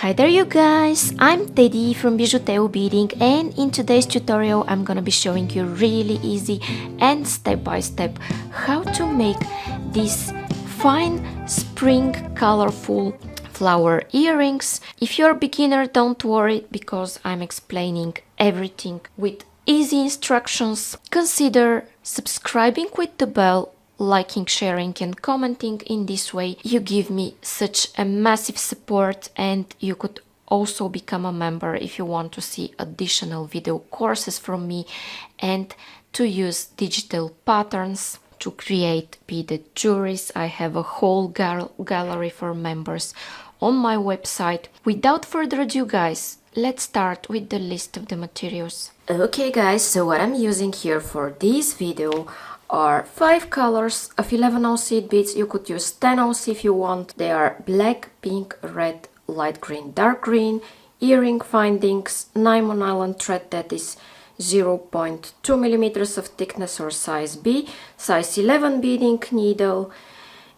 Hi there you guys, I'm Teddy from Bijuteo Beading, and in today's tutorial I'm gonna be showing you really easy and step by step how to make these fine spring colorful flower earrings. If you're a beginner, don't worry because I'm explaining everything with easy instructions. Consider subscribing with the bell, liking, sharing and commenting. In this way you give me such a massive support, and you could also become a member if you want to see additional video courses from me and to use digital patterns to create beaded jewelries. I have a whole gallery for members on my website. Without further ado guys, let's start with the list of the materials. Okay guys, so what I'm using here for this video are 5 colors of 11-ounce seed beads. You could use 10-ounce if you want. They are black, pink, red, light green, dark green, earring findings, Nymo nylon thread that is 0.2 millimeters of thickness or size B, size 11 beading needle.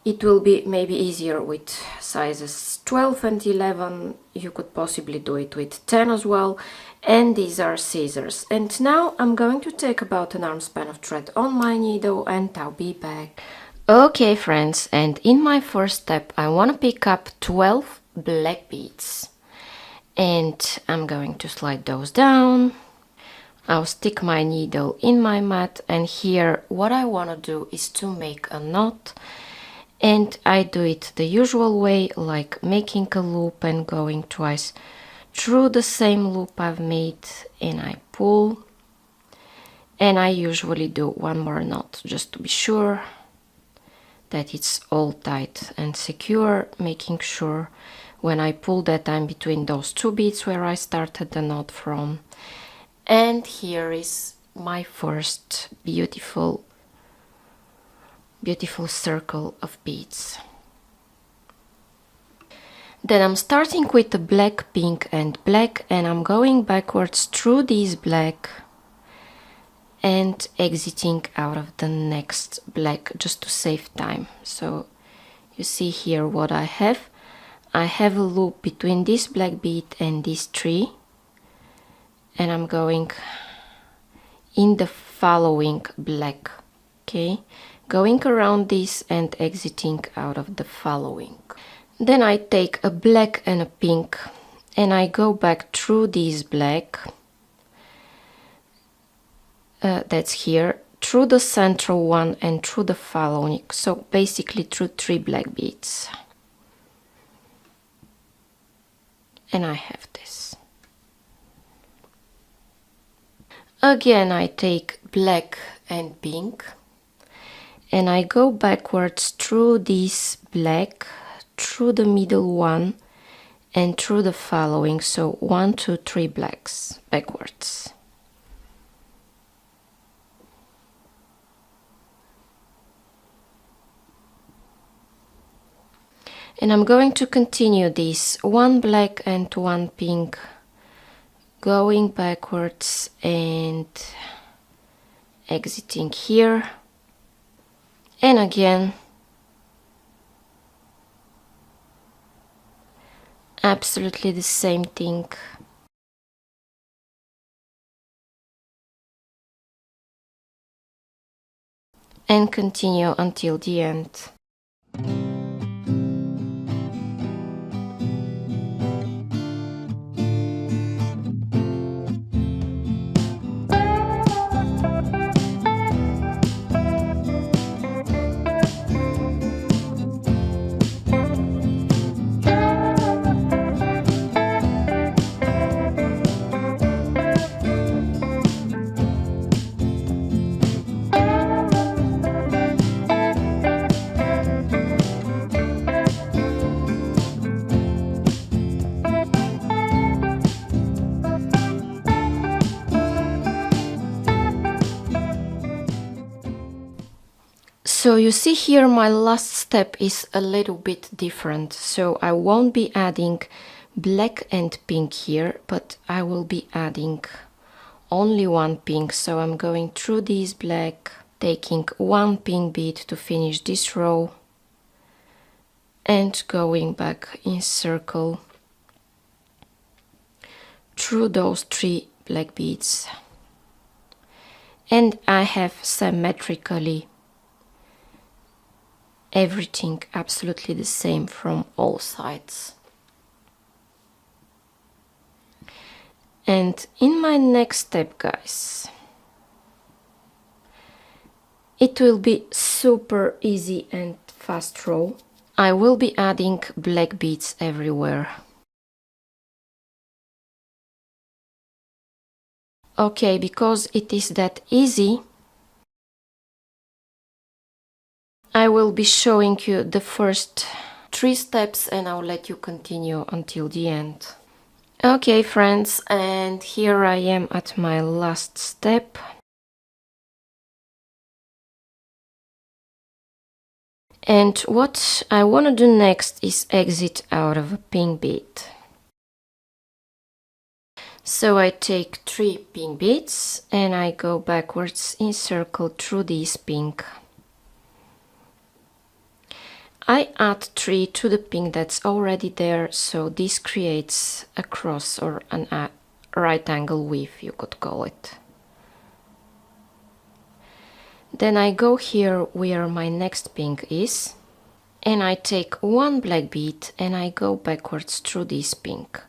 It will be maybe easier with sizes 12 and 11. You could possibly do it with 10 as well. And these are scissors. And now I'm going to take about an arm span of thread on my needle and I'll be back. Okay friends, and in my first step I want to pick up 12 black beads. And I'm going to slide those down. I'll stick my needle in my mat, and here what I want to do is to make a knot. And I do it the usual way, like making a loop and going twice through the same loop I've made, and I pull, and I usually do one more knot just to be sure that it's all tight and secure, making sure when I pull that I'm between those two beads where I started the knot from. And here is my first beautiful circle of beads. Then I'm starting with the black, pink and black, and I'm going backwards through these black and exiting out of the next black just to save time. So you see here what I have. I have a loop between this black bead and these three, and I'm going in the following black, okay, going around this and exiting out of the following. Then I take a black and a pink and I go back through this black, that's here, through the central one and through the following, so basically through 3 black beads. And I have this. Again I take black and pink and I go backwards through this black, through the middle one and through the following, so 1, 2, 3 blacks backwards. And I'm going to continue this 1 black and 1 pink, going backwards and exiting here, and again absolutely the same thing. And continue until the end. So you see here my last step is a little bit different, so I won't be adding black and pink here, but I will be adding only 1 pink. So I'm going through this black, taking 1 pink bead to finish this row and going back in circle through those 3 black beads, and I have symmetrically everything absolutely the same from all sides. And in my next step, guys, it will be super easy and fast row. I will be adding black beads everywhere. Okay, because it is that easy, I will be showing you the first 3 steps and I'll let you continue until the end. Okay, friends, and here I am at my last step. And what I want to do next is exit out of a pink bead. So I take 3 pink beads and I go backwards in circle through this pink. I add 3 to the pink that's already there, so this creates a cross or a right angle weave, you could call it. Then I go here where my next pink is and I take 1 black bead and I go backwards through this pink.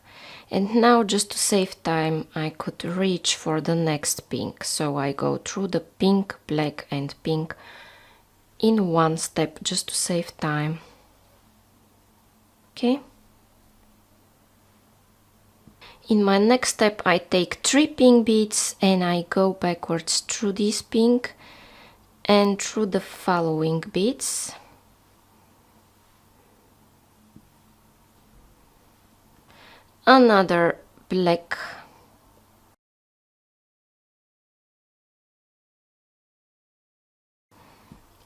And now, just to save time, I could reach for the next pink. So I go through the pink, black and pink in 1 step just to save time. Okay. In my next step, I take 3 pink beads and I go backwards through this pink and through the following beads. Another black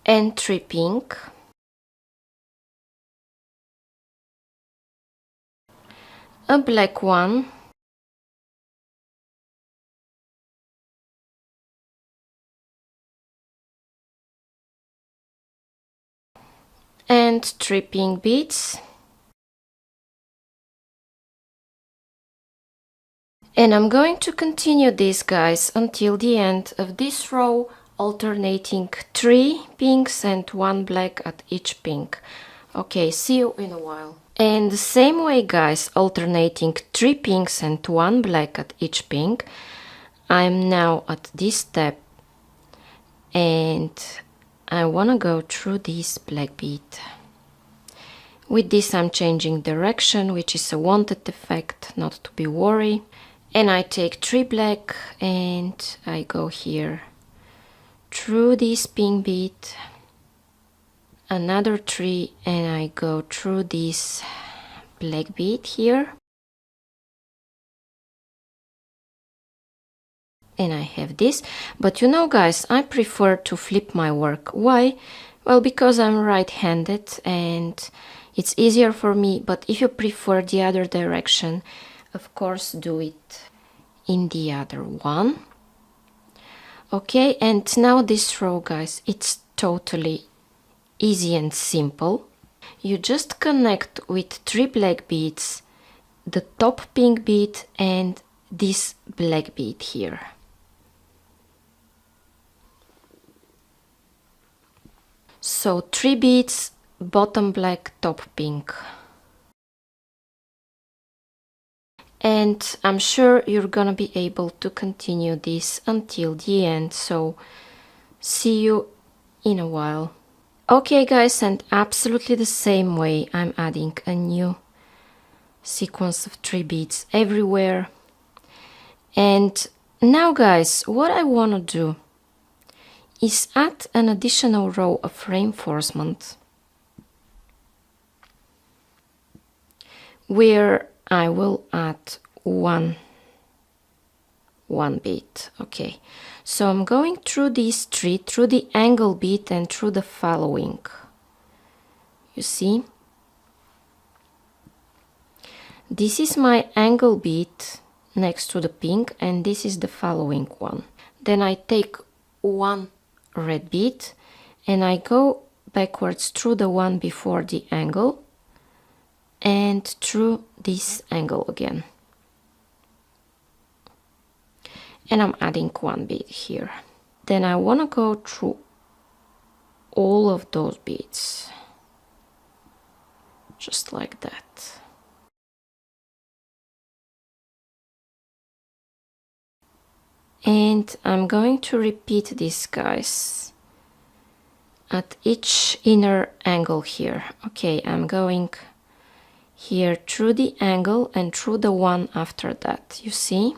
and 3 pink, a black one, and 3 pink beads. And I'm going to continue this, guys, until the end of this row, alternating 3 pinks and 1 black at each pink. Okay, see you in a while. And the same way, guys, alternating 3 pinks and 1 black at each pink. I'm now at this step and I want to go through this black bead. With this I'm changing direction, which is a wanted effect, not to be worried. And I take 3 black and I go here through this pink bead, another 3 and I go through this black bead here. And I have this, but you know, guys, I prefer to flip my work. Why? Well, because I'm right-handed and it's easier for me, but if you prefer the other direction, of course, do it in the other one. Okay, and now this row, guys, it's totally easy and simple. You just connect with 3 black beads, the top pink bead and this black bead here. So 3 beads, bottom black, top pink. And I'm sure you're gonna be able to continue this until the end, so see you in a while. Okay, guys, and absolutely the same way I'm adding a new sequence of 3 beads everywhere. And now, guys, what I want to do is add an additional row of reinforcement where I will add one bead. Okay, so I'm going through these 3, through the angle bead and through the following. You see, this is my angle bead next to the pink and this is the following one. Then I take 1 red bead and I go backwards through the one before the angle and through this angle again. and I'm adding one bead here. Then I want to go through all of those beads, just like that. And I'm going to repeat this, guys, at each inner angle here. Okay, I'm going here through the angle and through the one after that, you see,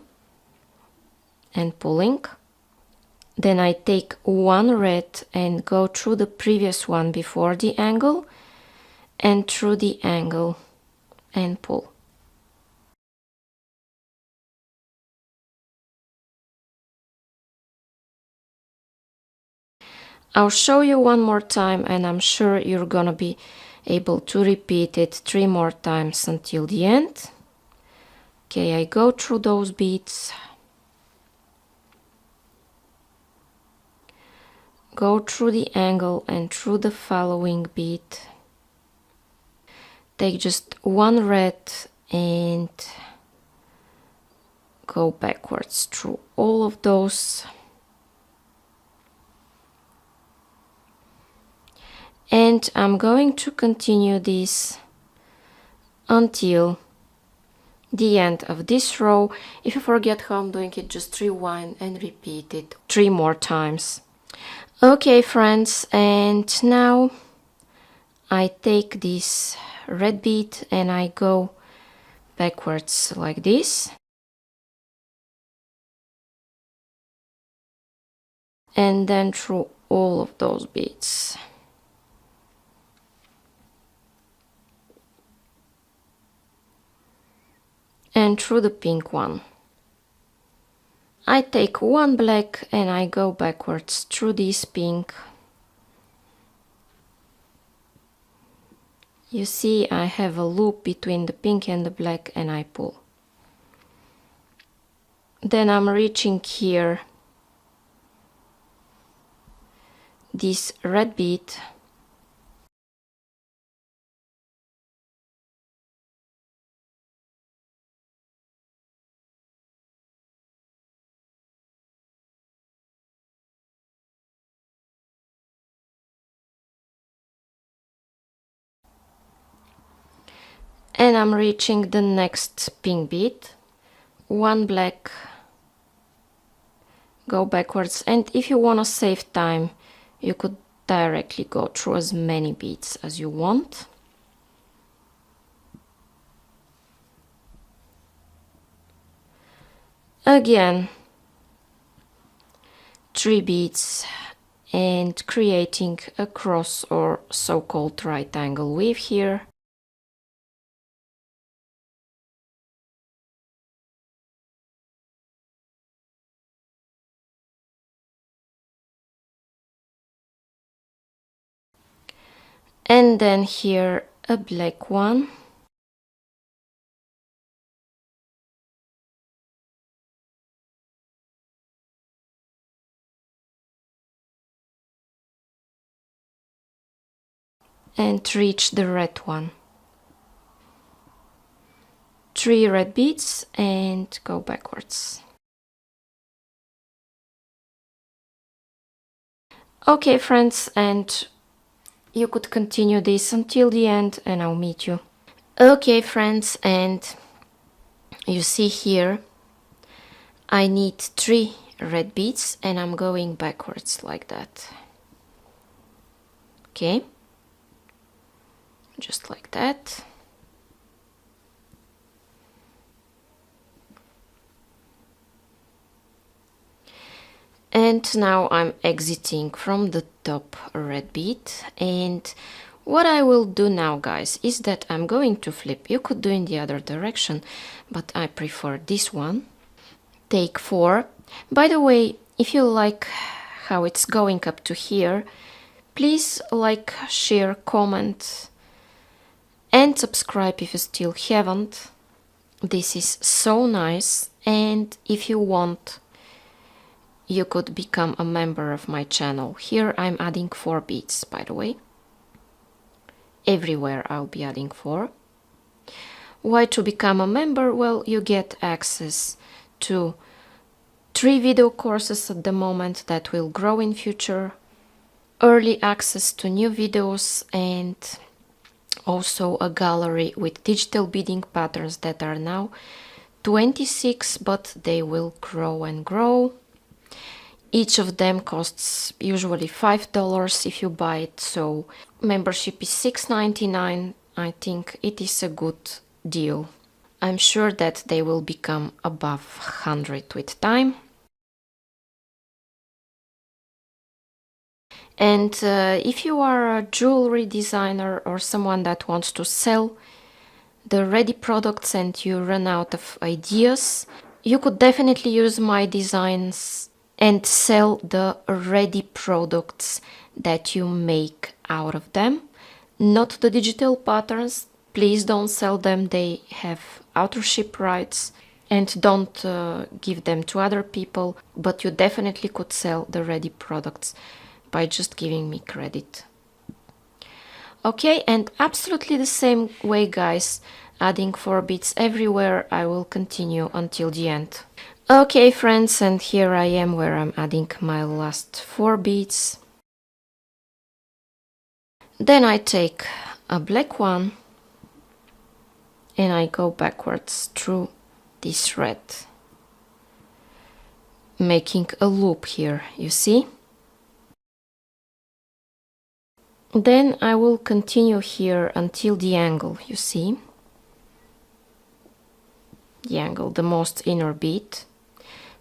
and pulling. Then I take one red and go through the previous one before the angle and through the angle and pull. I'll show you one more time, and I'm sure you're gonna be able to repeat it 3 more times until the end. Okay, I go through those beads, go through the angle and through the following bead. Take just one red and go backwards through all of those. And I'm going to continue this until the end of this row. If you forget how I'm doing it, just rewind and repeat it 3 more times. Okay, friends, and now I take this red bead and I go backwards like this. And then through all of those beads. And through the pink one. I take one black and I go backwards through this pink. You see, I have a loop between the pink and the black and I pull. Then I'm reaching here this red bead. And I'm reaching the next pink bead, one black, go backwards, and if you want to save time, you could directly go through as many beads as you want. Again, 3 beads and creating a cross or so-called right angle weave here. And then here a black one. And reach the red one. 3 red beads and go backwards. Okay, friends, and you could continue this until the end and I'll meet you. Okay, friends, and you see here I need 3 red beads and I'm going backwards like that. Okay, just like that. And now I'm exiting from the top red bead, and what I will do now, guys, is that I'm going to flip. You could do in the other direction, but I prefer this one. Take 4. By the way, if you like how it's going up to here, please like, share, comment and subscribe if you still haven't. This is so nice, and if you want, you could become a member of my channel. Here I'm adding 4 beads, by the way. Everywhere I'll be adding 4. Why to become a member? Well, you get access to 3 video courses at the moment that will grow in future, early access to new videos, and also a gallery with digital beading patterns that are now 26, but they will grow and grow. Each of them costs usually $5 if you buy it, so membership is $6.99. I think it is a good deal. I'm sure that they will become above 100 with time. And if you are a jewelry designer or someone that wants to sell the ready products and you run out of ideas, you could definitely use my designs and sell the ready products that you make out of them, not the digital patterns. Please don't sell them, they have authorship rights, and don't give them to other people, but you definitely could sell the ready products by just giving me credit. Okay, and absolutely the same way, guys, adding 4 beads everywhere. I will continue until the end. Okay, friends, and here I am where I'm adding my last 4 beads. Then I take a black one and I go backwards through this red, making a loop here, you see? Then I will continue here until the angle, you see? The angle, the most inner bead.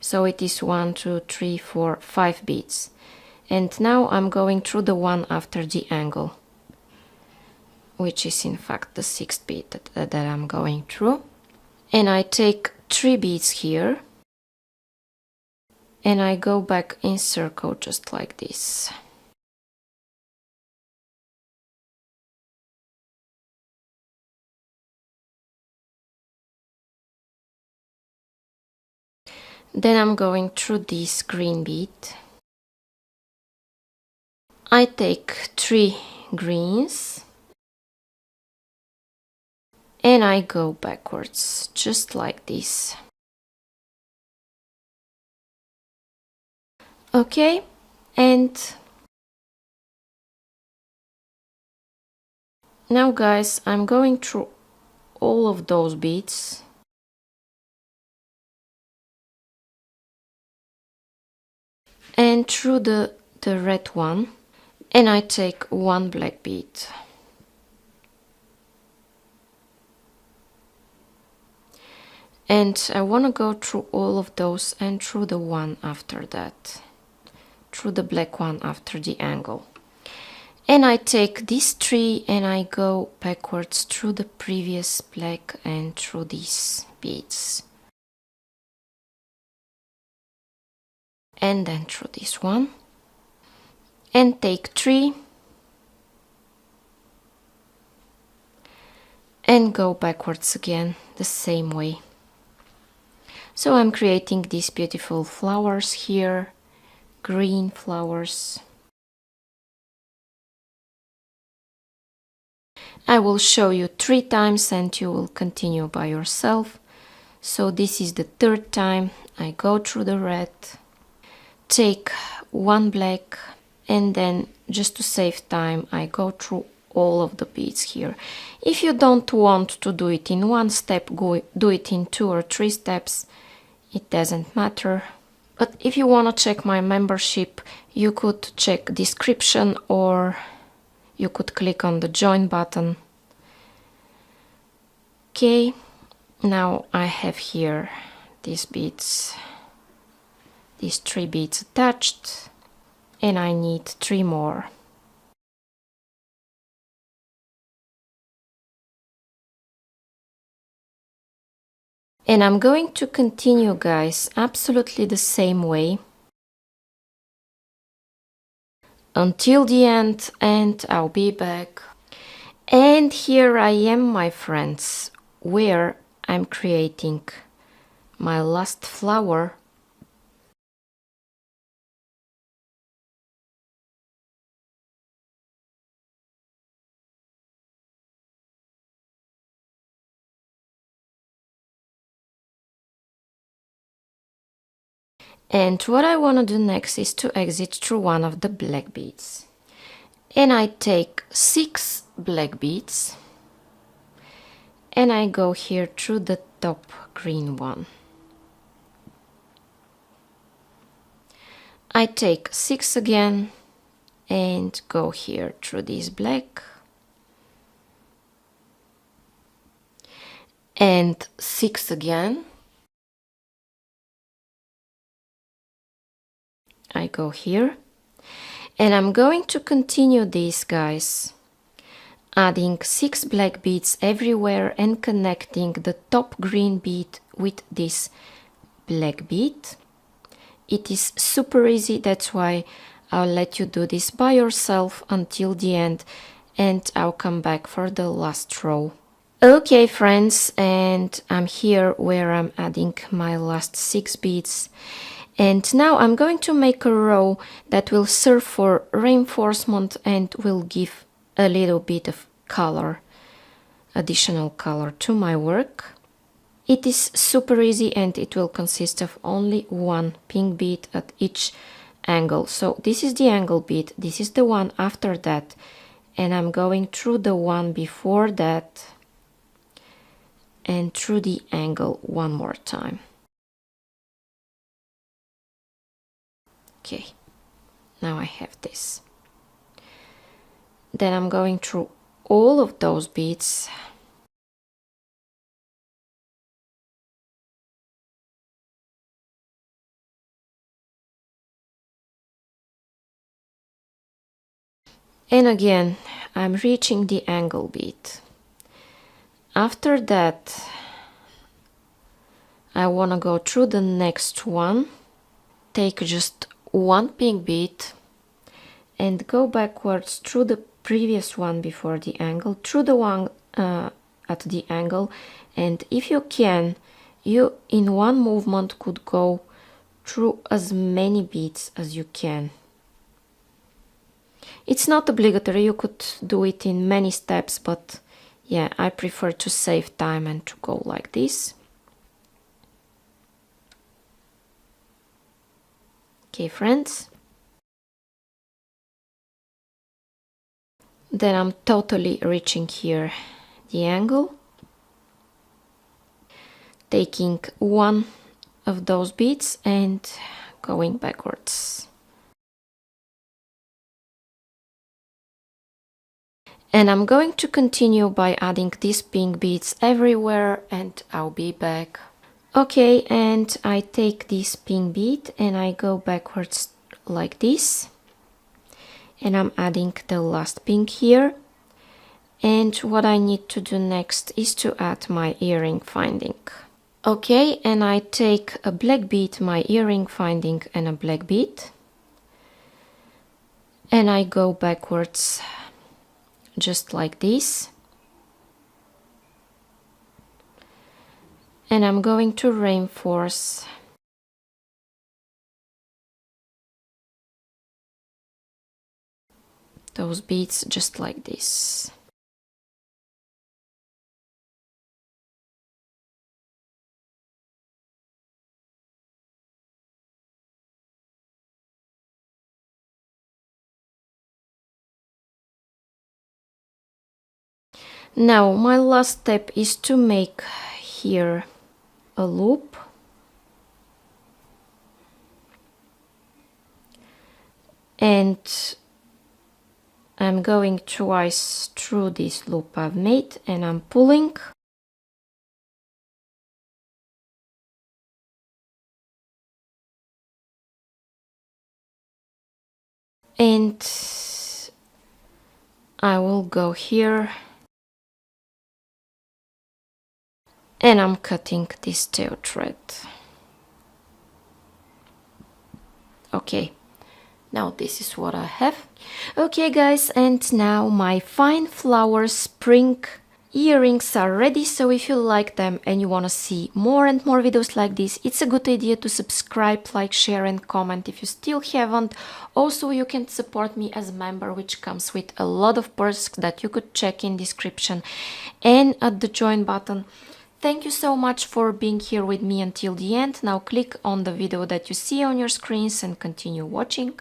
So it is 1, 2, 3, 4, 5 beads. And now I'm going through the one after the angle, which is in fact the 6th bead that I'm going through. And I take 3 beads here and I go back in circle just like this. Then I'm going through this green bead. I take 3 greens and I go backwards just like this. Okay, and now, guys, I'm going through all of those beads and through the red one, and I take 1 black bead. And I want to go through all of those and through the one after that, through the black one after the angle. And I take these 3 and I go backwards through the previous black and through these beads. And then through this one. And take 3 and go backwards again the same way. So I'm creating these beautiful flowers here, green flowers. I will show you 3 times and you will continue by yourself. So this is the 3rd time. I go through the red, take 1 black, and then just to save time I go through all of the beads here. If you don't want to do it in 1 step, do it in 2 or 3 steps. It doesn't matter. But if you want to check my membership, you could check description or you could click on the join button. Okay, now I have here these beads, these 3 beads attached, and I need 3 more. And I'm going to continue, guys, absolutely the same way until the end, and I'll be back. And here I am, my friends, where I'm creating my last flower. And what I want to do next is to exit through one of the black beads. And I take 6 black beads and I go here through the top green one. I take 6 again and go here through this black and 6 again. I go here and I'm going to continue this, guys, adding 6 black beads everywhere and connecting the top green bead with this black bead. It is super easy, that's why I'll let you do this by yourself until the end and I'll come back for the last row. Okay friends, and I'm here where I'm adding my last 6 beads. And now I'm going to make a row that will serve for reinforcement and will give a little bit of color, additional color to my work. It is super easy and it will consist of only 1 pink bead at each angle. So this is the angle bead, this is the one after that, and I'm going through the one before that and through the angle one more time. Okay, now I have this. Then I'm going through all of those beads. And again, I'm reaching the angle bead. After that, I want to go through the next one, take just 1 pink bead and go backwards through the previous one before the angle, through the one at the angle, and if you can, you in one movement could go through as many beads as you can. It's not obligatory, you could do it in many steps, but yeah, I prefer to save time and to go like this. Okay, friends. Then I'm totally reaching here the angle, taking 1 of those beads and going backwards. And I'm going to continue by adding these pink beads everywhere and I'll be back. Okay, and I take this pink bead and I go backwards like this. And I'm adding the last pink here. And what I need to do next is to add my earring finding. Okay, and I take a black bead, my earring finding and a black bead. And I go backwards just like this. And I'm going to reinforce those beads just like this. Now my last step is to make here a loop. And I'm going twice through this loop I've made and I'm pulling. And I will go here and I'm cutting this tail thread. Okay, now this is what I have. Okay guys, and now my fine flower spring earrings are ready, so if you like them and you want to see more and more videos like this, it's a good idea to subscribe, like, share and comment if you still haven't. Also, you can support me as a member, which comes with a lot of perks that you could check in description and at the join button. Thank you so much for being here with me until the end. Now click on the video that you see on your screens and continue watching.